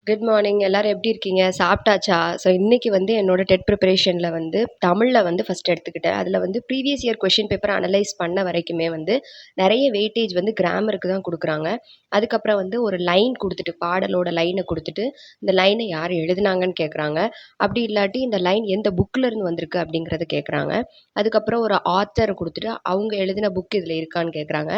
Good morning. எல்லாரும் எப்படி இருக்கீங்க? சாப்பிட்டாச்சா? ஸோ இன்னைக்கு வந்து என்னோட டெட் ப்ரிப்பரேஷன்ல வந்து தமிழ்ல வந்து ஃபர்ஸ்ட் எடுத்துக்கிட்டேன். அதில வந்து previous year question paper analyse பண்ண வரைக்குமே வந்து நெறைய வெயிட்டேஜ் வந்து கிராமருக்கு தான் குடுக்குறாங்க. அதுக்கப்புறம் வந்து ஒரு லைன் குடுத்துட்டு, பாடலோட லைன குடுத்துட்டு, இந்த லைன யார் எழுதுனாங்கன்னு கேட்குறாங்க. அப்படி இல்லாட்டி இந்த லைன் எந்த புக்ல இருந்து வந்திருக்கு அப்படிங்கிறத கேட்குறாங்க. அதுக்கப்புறம் ஒரு ஆத்தர் குடுத்துட்டு, அவங்க எழுதின புக் இதில இருக்கான்னு கேட்குறாங்க.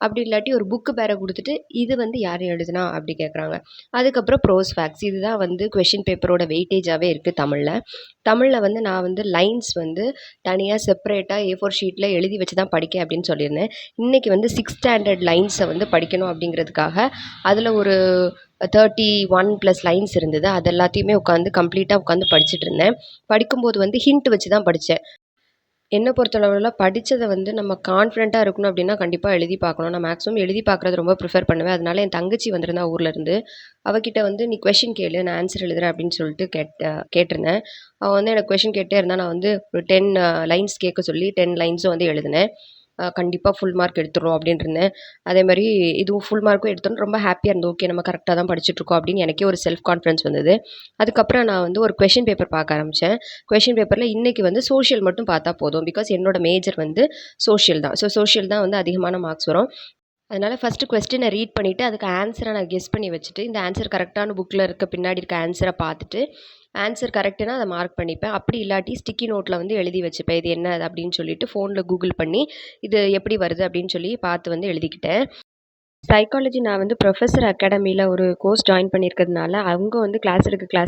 அப்படி இல்லாட்டி ஒரு புக் பேர குடுத்துட்டு, இது வந்து யார் எழுதுனா? அப்படி கேட்குறாங்க. அதுக்கப்புறம் ப்ரோஸ் ஃபேக்ட்ஸ் இதுதான் வந்து கொஷின் பேப்பரோட வெயிட்டேஜாவே இருக்கு தமிழ்ல. தமிழ்ல வந்து நான் வந்து லைன்ஸ் வந்து தனியா செப்பரேட்டா A4 ஷீட்ல எழுதி வச்சு தான் படிக்க அப்படின்னு சொல்லியிருந்தேன். இன்னைக்கு வந்து 6த் ஸ்டாண்டர்ட் லைன்ஸ வந்து படிக்கணும் அப்படிங்கிறதுக்காக, அதில ஒரு 31 ப்ளஸ் லைன்ஸ் இருந்தது. அது எல்லாத்தையுமே கம்ப்ளீட்டா உட்காந்து படிச்சுட்டு இருந்தேன். படிக்கும்போது வந்து ஹிண்ட் வச்சு தான் படிச்சேன். என்ன பொறுத்தளவுல படிச்சத வந்து நம்ம கான்ஃபிடென்ட்டா இருக்கணும் அப்டின்னா, கண்டிப்பா எழுதி பார்க்கணும். நான் மேக்ஸிமம் எழுதி பார்க்குறது ரொம்ப ப்ரிஃபர் பண்ணுவேன். அதனால என் தங்கச்சி வந்திருந்தா ஊர்லருந்து. அவகிட்ட வந்து "நீ கொஸ்டின் கேளு, நான் ஆன்சர் எழுதுறேன்" அப்டின்னு சொல்லிட்டு கேட்டிருந்தேன். அவ வந்து எனக்கு கொஸ்டின் கேட்டே இருந்தா. நான் வந்து ஒரு 10 லைன்ஸ் கேட்க சொல்லி 10 லைன்ஸும் வந்து எழுதினேன். கண்டிப்பா ஃபுல் மார்க் எடுத்துருவோம் அப்டின்னு இருந்தேன். அதேமாரி இதுவும் ஃபுல் மார்க்கும் எடுத்தோனே ரொம்ப ஹாப்பியா இருந்தது. ஓகே நம்ம கரெக்ட்டா தான் படிச்சுட்ருக்கோம் அப்டின்னு எனக்கே ஒரு செல்ஃப் கான்ஃபிடன்ஸ் வந்தது. அதுக்கப்புறம் நான் வந்து ஒரு கொஸ்டின் பேப்பர் பார்க்க ஆரம்பிச்சேன். கொஸ்டின் பேப்பர்ல இன்னைக்கு வந்து சோஷியல் மட்டும் பார்த்தா போதும். பிகாஸ் என்னோட மேஜர் வந்து சோஷியல் தான். ஸோ சோஷியல் தான் வந்து அதிகமான மார்க்ஸ் வரும். அதனால ஃபர்ஸ்ட்டு கொஸ்டின ரீட் பண்ணிட்டு, அதுக்கு ஆன்ஸர நான் கெஸ் பண்ணி வச்சுட்டு, இந்த ஆன்ஸர் கரெக்ட்டான புக்ல இருக்க பின்னாடி இருக்க ஆன்ஸர பார்த்துட்டு, ஆன்ஸர் கரெக்ட்டுனா அத மார்க் பண்ணிப்பேன். அப்படி இல்லாட்டி ஸ்டிக்கி நோட்ல வந்து எழுதி வச்சுப்பேன். இது என்ன அது அப்படின்னு சொல்லிட்டு ஃபோன்ல கூகுள் பண்ணி, இது எப்படி வருது அப்படின்னு சொல்லி பார்த்து வந்து எழுதிக்கிட்டேன். சைக்காலஜி நான் வந்து ப்ரொஃபசர் அகாடமில ஒரு கோர்ஸ் ஜாயின் பண்ணியிருக்கிறதுனால, அவங்க வந்து கிளாஸ்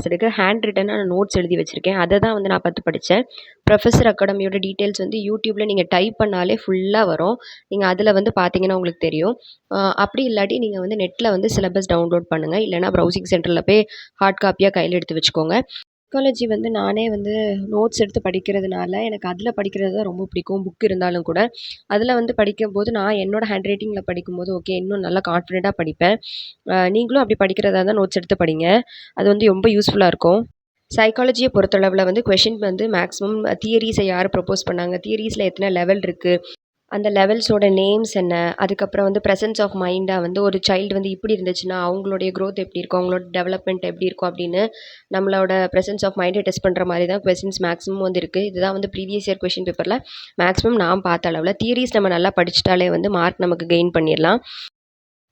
எடுக்க ஹேண்ட் ரிட்டனா நான் நோட்ஸ் எழுதி வச்சிருக்கேன். அத தான் வந்து நான் பார்த்து படிச்சேன். ப்ரொஃபசர் அகாடமியோட டீட்டெயில்ஸ் வந்து யூடியூப்ல நீங்க டைப் பண்ணாலே ஃபுல்லா வரும். நீங்க அதில வந்து பார்த்தீங்கன்னா உங்களுக்கு தெரியும். அப்படி இல்லாட்டி நீங்க வந்து நெட்ல வந்து சிலபஸ் டவுன்லோட் பண்ணுங்க. இல்லன்னா ப்ரௌசிங் சென்டர்ல போய் ஹார்ட் காப்பியா கையில எடுத்து வச்சுக்கோங்க. சைக்காலஜி வந்து நானே வந்து நோட்ஸ் எடுத்து படிக்கிறதுனால, எனக்கு அதில படிக்கிறது தான் ரொம்ப பிடிக்கும். புக் இருந்தாலும் கூட. அதில வந்து படிக்கும்போது நான் என்னோட ஹேண்ட் ரைட்டிங்கில படிக்கும்போது, ஓகே இன்னும் நல்லா கான்ஃபிடென்ட்டா படிப்பேன். நீங்களும் அப்படி படிக்கிறதா இருந்தா நோட்ஸ் எடுத்து படிங்க. அது வந்து ரொம்ப யூஸ்ஃபுல்லா இருக்கும். சைக்காலஜிய பொறுத்தளவுல வந்து கொஸ்டின் வந்து மேக்ஸிமம் தியரீஸ யாரு ப்ரப்போஸ் பண்ணாங்க? தியரீஸ்ல எத்தன லெவல் இருக்கு? அந்த லெவல்ஸோட நேம்ஸ் என்ன? அதுக்கப்புறம் வந்து பிரசன்ஸ் ஆஃப் மைண்டா வந்து ஒரு சைல்டு வந்து இப்படி இருந்துச்சுன்னா, அவங்களுடைய குரோத் எப்படி இருக்கும்? அவங்களோட டெவலப்மெண்ட் எப்படி இருக்கும்? அப்படின்னு நம்மளோட பிரசன்ஸ் ஆஃப் மைண்ட டெஸ்ட் பண்ற மாரி தான் கொஸ்டின்ஸ் மேக்ஸிமம் வந்து இருக்கு. இதுதான் வந்து ப்ரீவியஸ் இயர் கொஸ்டின் பேப்பர்ல மேக்ஸிமம் நான் பார்த்த அளவுல. தியரீஸ் நம்ம நல்லா படிச்சுட்டாலே வந்து மார்க் நமக்கு கெயின் பண்ணிறலாம்.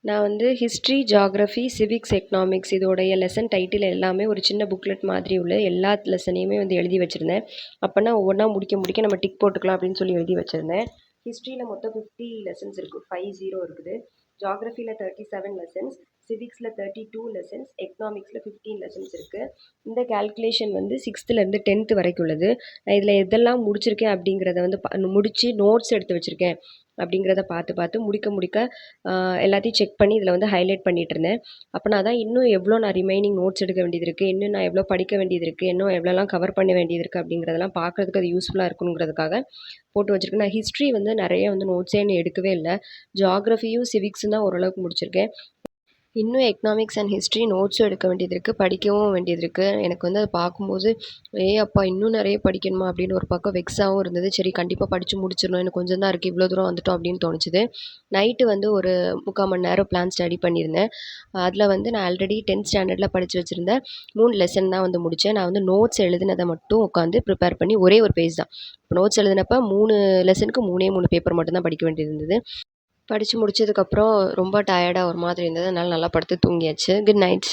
நான் வந்து ஹிஸ்ட்ரி, ஜியோகிராஃபி, சிவிக்ஸ், எக்கனாமிக்ஸ் இதோடைய லெசன் டைட்டில் எல்லாமே ஒரு சின்ன புக்லெட் மாதிரி உள்ள எல்லா லெசனையுமே வந்து எழுதி வச்சிருந்தேன். அப்பன்னா ஒவ்வொன்னா முடிக்க முடிக்க நம்ம டிக் போட்டுக்கலாம் அப்படின்னு சொல்லி எழுதி வச்சிருந்தேன். ஹிஸ்ட்ரியில மொத்தம் 50 லெசன்ஸ் இருக்கு. 50 இருக்குது. ஜியோகிராஃபில 37 லெசன்ஸ், சிவிக்ஸ்ல 32 லெசன்ஸ், எக்கனாமிக்ஸ்ல 15 லெசன்ஸ் இருக்கு. இந்த கால்குலேஷன் வந்து 6த்துலேருந்து 10த் வரைக்கும் உள்ளது. நான் இதில எதெல்லாம் முடிச்சிருக்கேன் அப்படிங்கிறத வந்து முடிச்சு நோட்ஸ் எடுத்து வச்சிருக்கேன் அப்படிங்கிறத பார்த்து பார்த்து முடிக்க முடிக்க எல்லாத்தையும் செக் பண்ணி இதில வந்து ஹைலைட் பண்ணிட்டுருந்தேன். அப்பனா தான் இன்னும் எவ்வளோ நான் ரிமைனிங் நோட்ஸ் எடுக்க வேண்டியது இருக்கு, இன்னும் நான் எவ்வளோ படிக்க வேண்டியது இருக்கு, இன்னும் எவ்வளோலாம் கவர் பண்ண வேண்டியது இருக்கு அப்படிங்கிறதெல்லாம் பார்க்கறதுக்கு அது யூஸ்ஃபுல்லா இருக்கணுங்கிறதுக்காக போட்டு வச்சிருக்கேன். நான் ஹிஸ்ட்ரி வந்து நெறைய வந்து நோட்ஸே இன்னும் எடுக்கவே இல்ல. ஜியோகிராஃபியும், சிவிக்ஸும் தான் ஓரளவுக்கு முடிச்சிருக்கேன். இன்னும் எக்கனாமிக்ஸ் அண்ட் ஹிஸ்ட்ரி நோட்ஸும் எடுக்க வேண்டியது இருக்கு. படிக்கவும் வேண்டியது இருக்கு. எனக்கு வந்து அத பார்க்கும்போது, அப்பா! இன்னும் நெறைய படிக்கணுமா? அப்படின்னு ஒரு பக்கம் வெக்ஸாவும் இருந்தது. சரி கண்டிப்பா படிச்சு முடிச்சிடணும். இன்னும் கொஞ்சம் தான் இருக்கு. இவ்வளோ தூரம் வந்துட்டோம் அப்படின்னு தோணுச்சுது. நைட்டு வந்து ஒரு 3/4 மணி நேரம் பிளான் ஸ்டடி பண்ணியிருந்தேன். அதில வந்து நான் ஆல்ரெடி 10த் ஸ்டாண்டர்ட்ல படிச்சு வச்சிருந்த 3 லெசன் தான் வந்து முடிச்சேன். நான் வந்து நோட்ஸ் எழுதினத மட்டும் உட்காந்து ப்ரிப்பேர் பண்ணி ஒரே ஒரு பேஜ் தான். நோட்ஸ் எழுதினப்ப 3 லெசனுக்கு 3 பேப்பர் மட்டும் தான் படிக்க வேண்டியது இருந்தது. படிச்சு முடிச்சதுக்கப்புறம் ரொம்ப டயர்டா ஒரு மாதிரி இருந்தது. அதனால நல்லா படுத்து தூங்கியாச்சு. Good night.